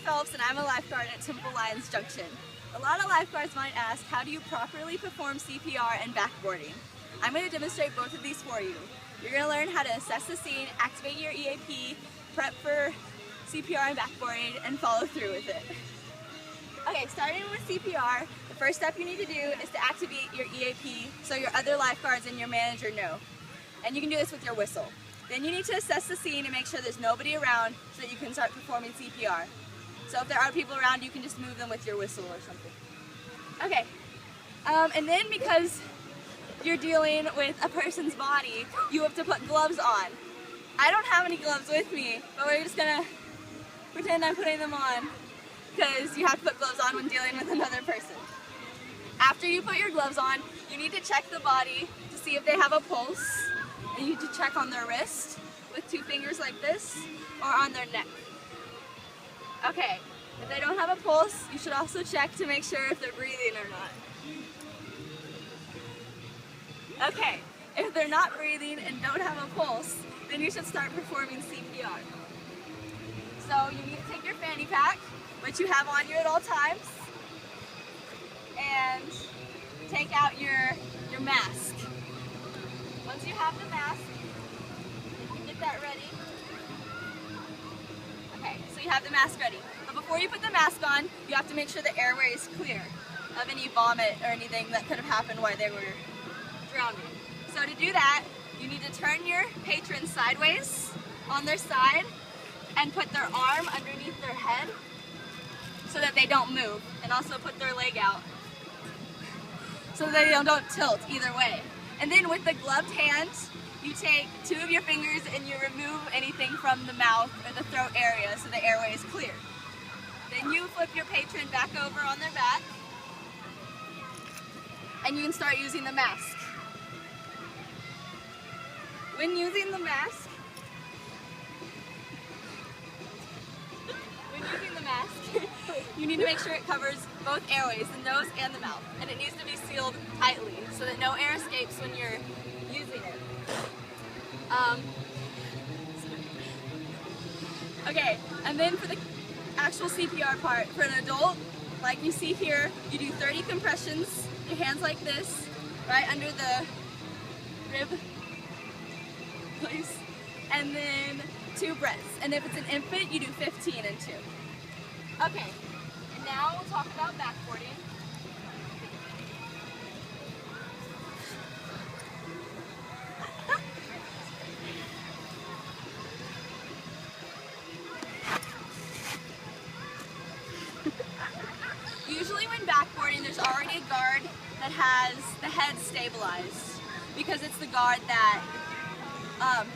Phelps and I'm a lifeguard at Temple Lions Junction. A lot of lifeguards might ask, how do you properly perform CPR and backboarding? I'm going to demonstrate both of these for you. You're going to learn how to assess the scene, activate your EAP, prep for CPR and backboarding, and follow through with it. Okay, starting with CPR, the first step you need to do is to activate your EAP so your other lifeguards and your manager know. And you can do this with your whistle. Then you need to assess the scene and make sure there's nobody around so that you can start performing CPR. So if there are people around, you can just move them with your whistle or something. Okay, and then because you're dealing with a person's body, you have to put gloves on. I don't have any gloves with me, but we're just gonna pretend I'm putting them on because you have to put gloves on when dealing with another person. After you put your gloves on, you need to check the body to see if they have a pulse. And you need to check on their wrist with 2 fingers like this, or on their neck. Okay, if they don't have a pulse, you should also check to make sure if they're breathing or not. Okay, if they're not breathing and don't have a pulse, then you should start performing CPR. So you need to take your fanny pack, which you have on you at all times, and take out your mask. Once you have the mask, you can get that ready. Okay, so you have the mask ready. But before you put the mask on, you have to make sure the airway is clear of any vomit or anything that could have happened while they were drowning. So to do that, you need to turn your patron sideways on their side and put their arm underneath their head so that they don't move, and also put their leg out so that they don't tilt either way. And then with the gloved hand, you take 2 of your fingers and you remove anything from the mouth or the throat area so the airway is clear. Then you flip your patron back over on their back and you can start using the mask. When using the mask, you need to make sure it covers both airways, the nose and the mouth, and it needs to be sealed tightly so that no air escapes when you're using it. Okay, and then for the actual CPR part, for an adult, like you see here, you do 30 compressions, your hands like this, right under the rib place, and then 2 breaths. And if it's an infant, you do 15 and 2. Okay, and now we'll talk about backboarding. Usually when backboarding, there's already a guard that has the head stabilized because it's the guard that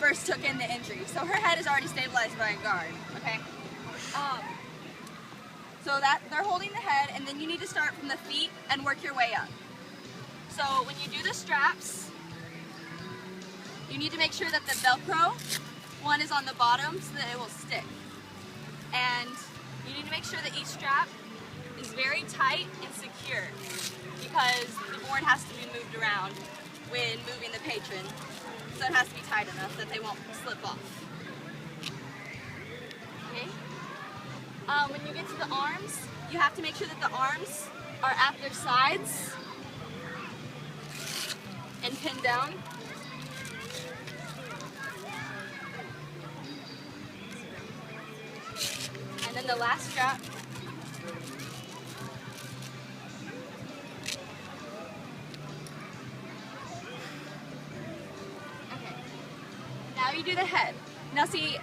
first took in the injury. So her head is already stabilized by a guard, okay? So that they're holding the head, and then you need to start from the feet and work your way up. So when you do the straps, you need to make sure that the Velcro one is on the bottom so that it will stick. And you need to make sure that each strap is very tight and secure because the board has to be moved around when moving the patron. So it has to be tight enough that they won't slip off. Okay? When you get to the arms, you have to make sure that the arms are at their sides and pinned down. And then the last strap. Okay. Now you do the head. Now see,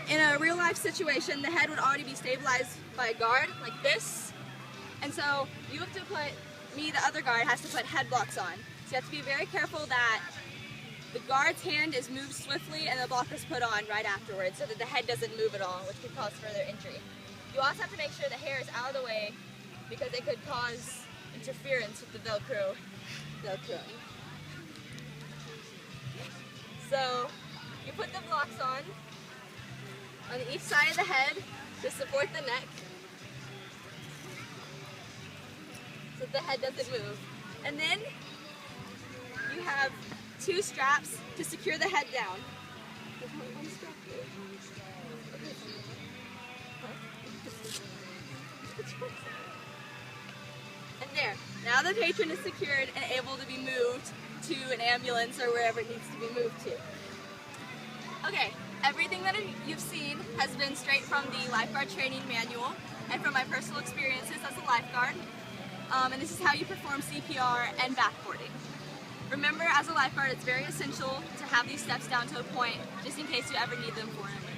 in a real life situation, the head would already be stabilized by a guard like this. And so you have to put, the other guard has to put head blocks on. So you have to be very careful that the guard's hand is moved swiftly and the block is put on right afterwards so that the head doesn't move at all, which could cause further injury. You also have to make sure the hair is out of the way because it could cause interference with the Velcro. So you put the blocks on each side of the head to support the neck so the head doesn't move. And then you have 2 straps to secure the head down. There's only 1 strap here. the patron is secured and able to be moved to an ambulance or wherever it needs to be moved to. Okay, everything that you've seen has been straight from the lifeguard training manual and from my personal experiences as a lifeguard. And this is how you perform CPR and backboarding. Remember, as a lifeguard, it's very essential to have these steps down to a point just in case you ever need them for an emergency.